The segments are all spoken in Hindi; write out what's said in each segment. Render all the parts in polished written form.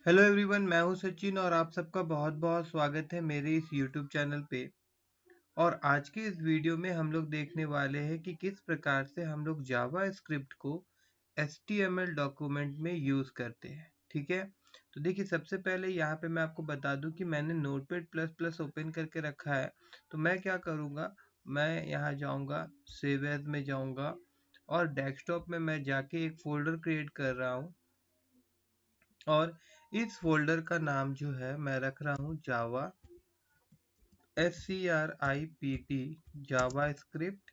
हेलो एवरीवन, मैं हूं सचिन और आप सबका बहुत बहुत स्वागत है मेरे इस यूट्यूब चैनल पे। और आज के इस वीडियो में हम लोग देखने वाले हैं कि किस प्रकार से हम लोग जावा स्क्रिप्ट को HTML डॉक्यूमेंट में यूज़ करते हैं। ठीक है, तो देखिए सबसे पहले यहाँ पे मैं आपको बता दूं कि मैंने नोटपैड प्लस प्लस ओपन करके रखा है। तो मैं क्या करूँगा, मैं यहाँ जाऊँगा, सेव एज में जाऊँगा और डेस्कटॉप में मैं जाके एक फ़ोल्डर क्रिएट कर रहा हूँ। और इस फोल्डर का नाम जो है मैं रख रहा हूँ जावा SCRIPT जावा स्क्रिप्ट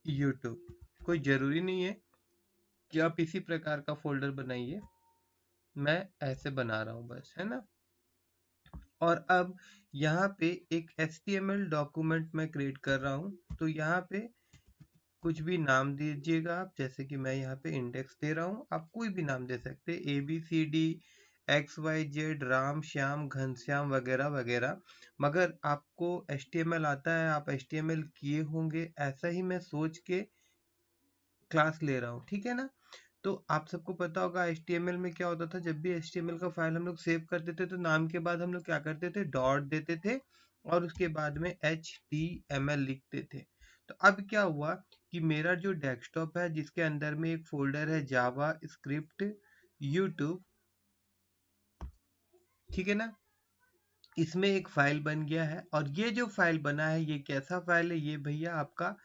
यूट्यूब। कोई ज़रूरी नहीं है कि आप इसी प्रकार का फोल्डर बनाइए, मैं ऐसे बना रहा हूँ बस, है ना। और अब यहाँ पे एक HTML डॉक्यूमेंट मैं क्रिएट कर रहा हूँ। तो यहाँ पे कुछ भी नाम दीजिएगा आप, जैसे कि मैं यहाँ पे इंडेक्स दे रहा हूँ, आप कोई भी नाम दे सकते हैं, ABCD XYZ राम श्याम घनश्याम वगैरह वगैरह। मगर आपको HTML आता है, आप HTML किए होंगे, ऐसा ही मैं सोच के क्लास ले रहा हूँ, ठीक है ना। तो आप सबको पता होगा HTML में क्या होता था, जब भी HTML का फाइल हम लोग सेव करते थे तो नाम के बाद हम लोग क्या करते थे, डॉट देते थे और उसके बाद में HTML लिखते थे। तो अब क्या हुआ कि मेरा जो डेस्कटॉप है जिसके अंदर में एक फोल्डर है जावा स्क्रिप्ट यूट्यूब, ठीक है ना, इसमें एक फाइल बन गया है। और ये जो फाइल बना है ये कैसा फाइल है, ये भैया आपका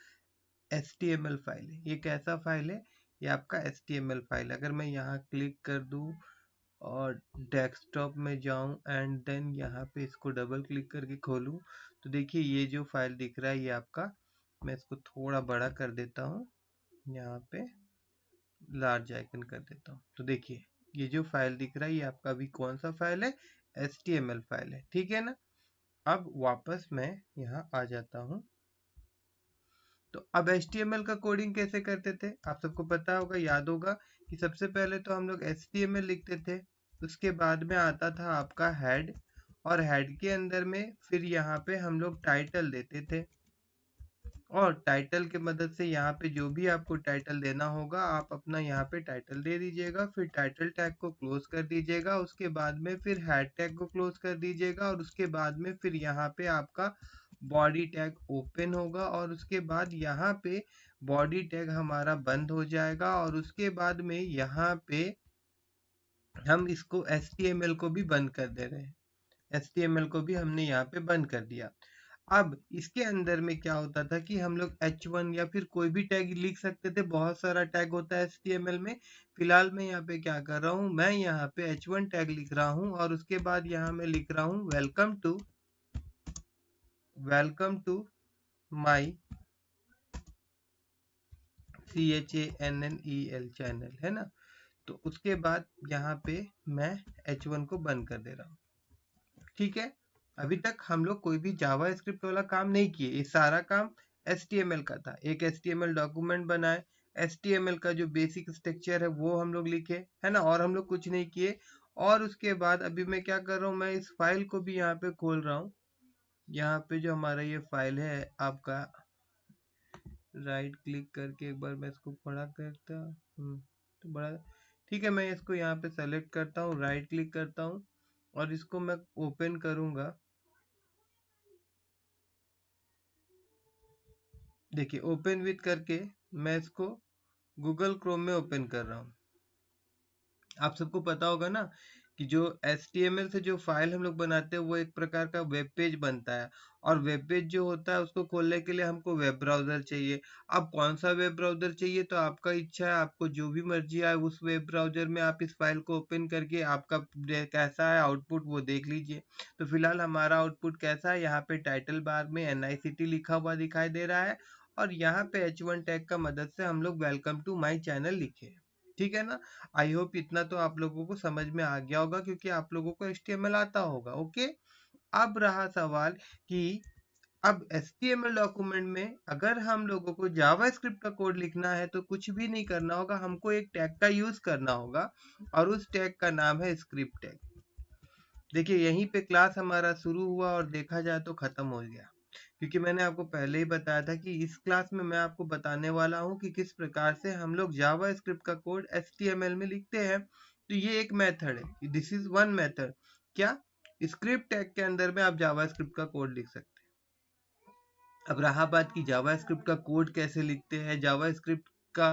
HTML फाइल है। ये कैसा फाइल है, ये आपका HTML फाइल है। अगर मैं यहाँ क्लिक कर दूँ और डेस्कटॉप में जाऊं एंड देन यहाँ पे इसको डबल क्लिक करके खोलूं, तो देखिए ये जो फाइल दिख रहा है ये आपका, मैं इसको थोड़ा बड़ा कर देता हूँ, यहाँ पे लार्ज आइकन कर देता हूँ। तो देखिए ये जो फाइल दिख रहा है ये आपका अभी कौन सा फाइल है, HTML फाइल है, ठीक है ना। अब वापस मैं यहाँ आ जाता हूँ। तो अब HTML का कोडिंग कैसे करते थे, आप सबको पता होगा, याद होगा कि सबसे पहले तो हम लोग HTML लिखते थे, उसके बाद में आता था आपका हेड, और हेड के अंदर में फिर यहाँ पे हम लोग टाइटल देते थे। और टाइटल के मदद से यहाँ पे जो भी आपको टाइटल देना होगा आप अपना यहाँ पे टाइटल दे दीजिएगा, फिर टाइटल टैग को क्लोज कर दीजिएगा, उसके बाद में फिर हेड टैग को क्लोज कर दीजिएगा, और उसके बाद में फिर यहाँ पे आपका बॉडी टैग ओपन होगा, और उसके बाद यहाँ पे बॉडी टैग हमारा बंद हो जाएगा, और उसके बाद में यहाँ पे हम इसको HTML को भी बंद कर दे रहे हैं। HTML को भी हमने यहाँ पे बंद कर दिया। अब इसके अंदर में क्या होता था कि हम लोग H1 या फिर कोई भी टैग लिख सकते थे, बहुत सारा टैग होता है HTML में। फिलहाल मैं यहाँ पे क्या कर रहा हूँ, मैं यहाँ पे H1 टैग लिख रहा हूँ, और उसके बाद यहाँ मैं लिख रहा हूँ welcome to my CHANNEL channel, है ना। तो उसके बाद यहाँ पे मैं H1 को बंद कर दे रहा हूँ, ठीक है। अभी तक हम लोग कोई भी जावा स्क्रिप्ट वाला काम नहीं किए, ये सारा काम HTML का था। एक HTML डॉक्यूमेंट बनाए, HTML का जो बेसिक स्ट्रक्चर है वो हम लोग लिखे, है ना, और हम लोग कुछ नहीं किए। और उसके बाद अभी मैं क्या कर रहा हूँ, मैं इस फाइल को भी यहाँ पे खोल रहा हूँ। यहाँ पे जो हमारा ये फाइल है आपका, राइट क्लिक करके एक बार मैं इसको बड़ा करता हूँ, तो बड़ा, ठीक है, मैं इसको यहाँ पे सेलेक्ट करता हूँ, राइट क्लिक करता हूँ और इसको मैं ओपन करूँगा। देखिए ओपन विथ करके मैं इसको गूगल क्रोम में ओपन कर रहा हूँ। आप सबको पता होगा ना कि जो HTML से जो फाइल हम लोग बनाते हैं वो एक प्रकार का वेब पेज बनता है, और वेब पेज जो होता है उसको खोलने के लिए हमको वेब ब्राउज़र चाहिए। अब कौन सा वेब ब्राउज़र चाहिए तो आपका इच्छा है, आपको जो भी मर्जी आए उस वेब ब्राउज़र में आप इस फाइल को ओपन करके आपका कैसा है आउटपुट वो देख लीजिए। तो फिलहाल हमारा आउटपुट कैसा है, यहाँ पे टाइटल बार में NICT लिखा हुआ दिखाई दे रहा है, और यहाँ पे H1 टैग का मदद से हम लोग वेलकम टू माई चैनल लिखे, ठीक है ना। आई होप इतना तो आप लोगों को समझ में आ गया होगा, क्योंकि आप लोगों को HTML आता होगा, ओके। अब रहा सवाल कि अब HTML डॉक्यूमेंट में अगर हम लोगों को जावास्क्रिप्ट का कोड लिखना है तो कुछ भी नहीं करना होगा, हमको एक टैग का यूज करना होगा, और उस टैग का नाम है स्क्रिप्ट टैग। देखिए यहीं पे क्लास हमारा शुरू हुआ और देखा जाए तो खत्म हो गया, क्योंकि मैंने आपको पहले ही बताया था कि इस क्लास में मैं आपको बताने वाला हूँ कि किस प्रकार से हम लोग जावा स्क्रिप्ट का कोड HTML में लिखते हैं। तो ये एक मेथड है, दिस इज वन मेथड। क्या? स्क्रिप्ट टैग के अंदर में आप जावास्क्रिप्ट का कोड लिख सकते हैं। अब रहा बात की जावास्क्रिप्ट का कोड कैसे लिखते हैं, जावास्क्रिप्ट का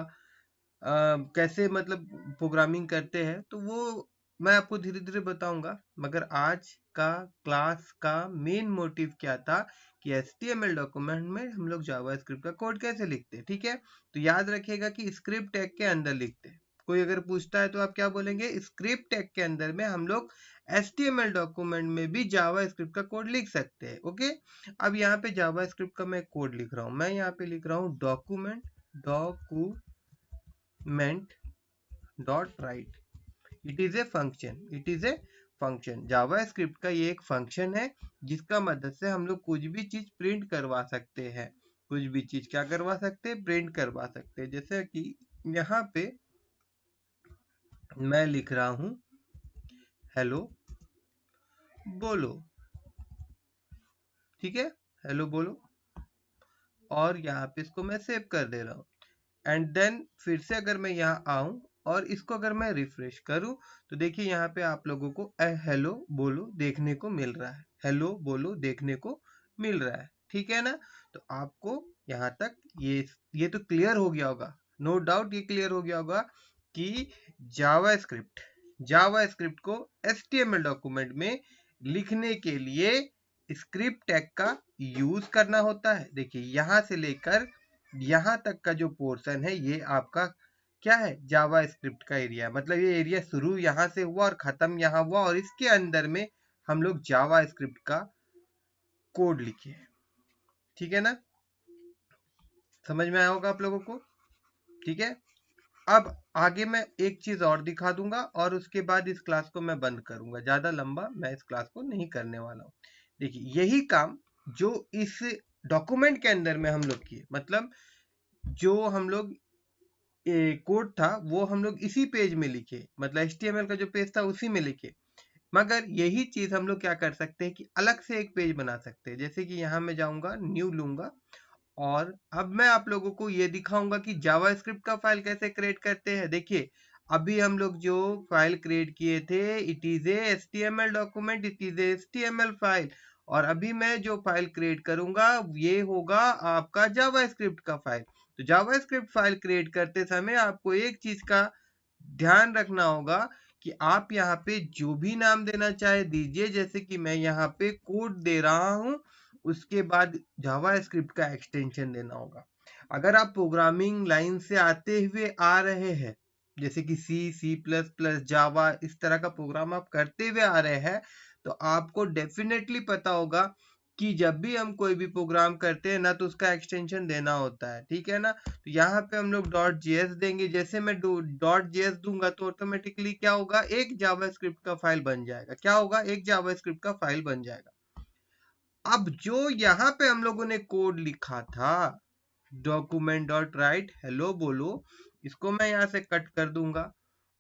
कैसे मतलब प्रोग्रामिंग करते हैं, तो वो मैं आपको धीरे धीरे बताऊंगा। मगर आज का क्लास का मेन मोटिव क्या था कि HTML डॉक्यूमेंट में हम लोग जावास्क्रिप्ट का कोड कैसे लिखते हैं। ठीक है, तो याद रखिएगा कि स्क्रिप्ट टैग के अंदर लिखते हैं। कोई अगर पूछता है तो आप क्या बोलेंगे, स्क्रिप्ट टैग के अंदर में हम लोग HTML डॉक्यूमेंट में भी जावास्क्रिप्ट का कोड लिख सकते हैं। ओके, अब यहाँ पे जावास्क्रिप्ट का मैं कोड लिख रहा हूँ, मैं यहाँ पे लिख रहा हूँ document dot right, it is a function. JavaScript का ये एक फंक्शन है जिसका मदद से हम लोग कुछ भी चीज प्रिंट करवा सकते हैं। कुछ भी चीज क्या करवा सकते हैं, प्रिंट करवा सकते हैं। जैसे कि यहाँ पे मैं लिख रहा हूं हेलो बोलो, ठीक है, हेलो बोलो, और यहाँ पे इसको मैं सेव कर दे रहा हूँ। एंड देन फिर से अगर मैं यहाँ आऊं और इसको अगर मैं रिफ्रेश करूं तो देखिए यहाँ पे आप लोगों को हेलो बोलो देखने को मिल रहा है, हेलो बोलो देखने को मिल रहा है। ठीक है ना, तो आपको यहाँ तक ये तो क्लियर हो गया होगा, नो डाउट ये क्लियर हो गया होगा कि जावास्क्रिप्ट को HTML डॉक्यूमेंट में लिखने के लिए स्क्रिप्ट टैग का यूज करना होता है। देखिए यहाँ से लेकर यहाँ तक का जो पोर्शन है ये आपका क्या है, जावास्क्रिप्ट का एरिया। मतलब ये एरिया शुरू यहाँ से हुआ और खत्म यहाँ हुआ, और इसके अंदर में हम लोग जावास्क्रिप्ट का कोड लिखे। ठीक है ना, समझ में आया होगा आप लोगों को। ठीक है, अब आगे मैं एक चीज और दिखा दूंगा और उसके बाद इस क्लास को मैं बंद करूंगा, ज्यादा लंबा मैं इस क्लास को नहीं करने वाला हूँ। देखिए यही काम जो इस डॉक्यूमेंट के अंदर में हम लोग किए, मतलब जो हम लोग कोड था वो हम लोग इसी पेज में लिखे, मतलब HTML का जो पेज था उसी में लिखे। मगर यही चीज हम लोग क्या कर सकते हैं कि अलग से एक पेज बना सकते हैं। जैसे कि यहाँ मैं जाऊंगा, न्यू लूंगा, और अब मैं आप लोगों को ये दिखाऊंगा कि जावास्क्रिप्ट का फाइल कैसे क्रिएट करते हैं। देखिए अभी हम लोग जो फाइल क्रिएट किए थे, it is a HTML document, it is a HTML file, और अभी मैं जो फाइल क्रिएट करूंगा ये होगा आपका जावास्क्रिप्ट का फाइल। तो जावास्क्रिप्ट फाइल क्रिएट करते समय आपको एक चीज का ध्यान रखना होगा कि आप यहाँ पे जो भी नाम देना चाहे दीजिए। जैसे कि मैं यहाँ पे कोड दे रहा हूँ, उसके बाद जावास्क्रिप्ट का एक्सटेंशन देना होगा। अगर आप प्रोग्रामिंग लाइन से आते हुए आ रहे हैं, जैसे कि C++, जावा, इस तरह का प्रोग्राम आप करते हुए आ रहे हैं, तो आपको डेफिनेटली पता होगा कि जब भी हम कोई भी प्रोग्राम करते हैं ना तो उसका एक्सटेंशन देना होता है। ठीक है ना, तो यहाँ पे हम लोग .js देंगे। जैसे मैं .js दूंगा तो ऑटोमेटिकली क्या होगा, एक जावास्क्रिप्ट का फाइल बन जाएगा। क्या होगा, एक जावास्क्रिप्ट का फाइल बन जाएगा। अब जो यहाँ पे हम लोगों ने कोड लिखा था document.write हेलो बोलो, इसको मैं यहाँ से कट कर दूंगा,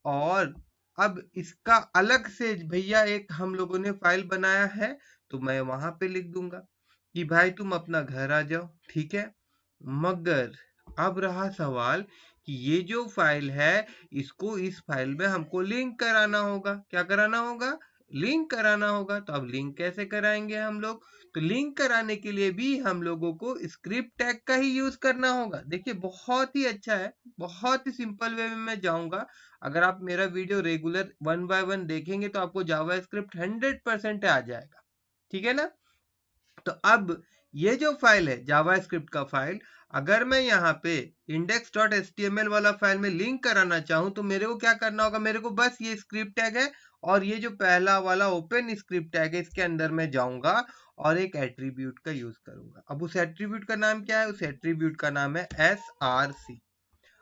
और अब इसका अलग से भैया एक हम लोगों ने फाइल बनाया है, तो मैं वहां पे लिख दूंगा कि भाई तुम अपना घर आ जाओ। ठीक है, मगर अब रहा सवाल कि ये जो फाइल है इसको इस फाइल में हमको लिंक कराना होगा। क्या कराना होगा, लिंक कराना होगा। तो अब लिंक कैसे कराएंगे हम लोग, तो लिंक कराने के लिए भी हम लोगों को स्क्रिप्ट टैग का ही यूज करना होगा। देखिए बहुत ही अच्छा है, बहुत ही सिंपल वे में मैं जाऊंगा। अगर आप मेरा वीडियो रेगुलर 1 बाय 1 देखेंगे तो आपको जावास्क्रिप्ट 100% आ जाएगा। ठीक है ना, तो अब ये जो फाइल है जावास्क्रिप्ट का फाइल, अगर मैं यहाँ पे index.html वाला फाइल में लिंक कराना चाहूँ तो मेरे को क्या करना होगा, मेरे को बस ये स्क्रिप्ट टैग है और ये जो पहला वाला ओपन स्क्रिप्ट टैग है इसके अंदर मैं जाऊंगा और एक एट्रीब्यूट का यूज करूंगा। अब उस एट्रीब्यूट का नाम क्या है, उस एट्रीब्यूट का नाम है src।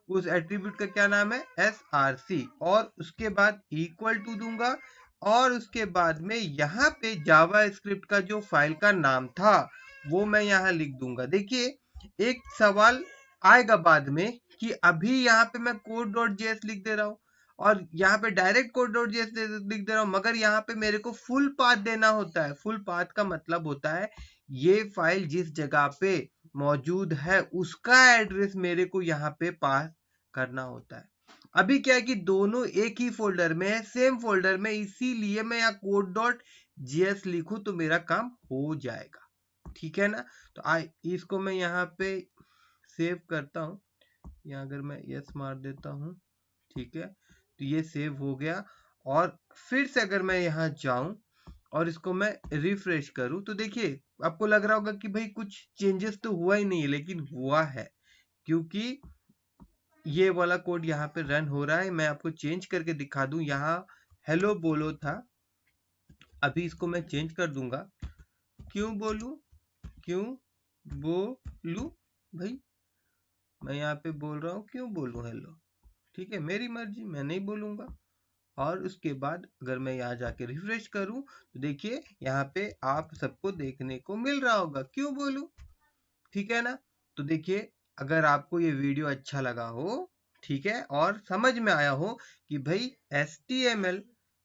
उस एट्रीब्यूट का क्या नाम है, src, और उसके बाद इक्वल टू दूंगा, और उसके बाद में यहाँ पे जावास्क्रिप्ट का जो फाइल का नाम था वो मैं यहाँ लिख दूंगा। देखिए एक सवाल आएगा बाद में कि अभी यहाँ पे मैं code.js लिख दे रहा हूँ और यहाँ पे डायरेक्ट code.js लिख दे रहा हूँ, मगर यहाँ पे मेरे को फुल पाथ देना होता है। फुल पाथ का मतलब होता है ये फाइल जिस जगह पे मौजूद है उसका एड्रेस मेरे को यहाँ पे पास करना होता है। अभी क्या है कि दोनों एक ही फोल्डर में है, सेम फोल्डर में, इसीलिए मैं यहाँ code.js लिखूं तो मेरा काम हो जाएगा, ठीक है ना। तो इसको मैं यहाँ पे सेव करता हूँ, यहाँ अगर मैं यस मार देता हूँ, ठीक है, तो ये सेव हो गया। और फिर से अगर मैं यहाँ जाऊं और इसको मैं रिफ्रेश करूं तो देखिए आपको लग रहा होगा कि भाई कुछ चेंजेस तो हुआ ही नहीं है, लेकिन हुआ है, क्योंकि ये वाला कोड यहाँ पे रन हो रहा है। मैं आपको चेंज करके दिखा दूं, यहाँ हेलो बोलो था, अभी इसको मैं चेंज कर दूंगा। क्यों बोलूं, क्यों बोलूं भाई, मैं यहाँ पे बोल रहा हूँ क्यों बोलूं हेलो, ठीक है, मेरी मर्जी, मैं नहीं बोलूंगा। और उसके बाद अगर मैं यहाँ जाके रिफ्रेश करूं तो देखिए यहाँ पे आप सबको देखने को मिल रहा होगा, क्यों बोलूं, ठीक है ना। तो देखिए अगर आपको ये वीडियो अच्छा लगा हो, ठीक है, और समझ में आया हो कि भाई HTML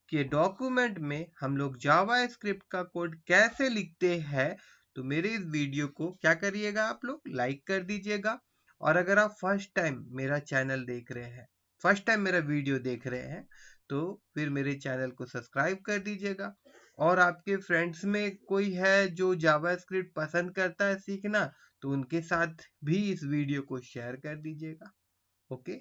के डॉक्यूमेंट में हम लोग जावा स्क्रिप्ट का कोड कैसे लिखते हैं, तो मेरे इस वीडियो को क्या करिएगा, आप लोग लाइक कर दीजिएगा। और अगर आप फर्स्ट टाइम मेरा चैनल देख रहे हैं, फर्स्ट टाइम मेरा वीडियो देख रहे हैं, तो फिर मेरे चैनल को सब्सक्राइब कर दीजिएगा। और आपके फ्रेंड्स में कोई है जो जावा स्क्रिप्ट पसंद करता है सीखना, तो उनके साथ भी इस वीडियो को शेयर कर दीजिएगा। ओके।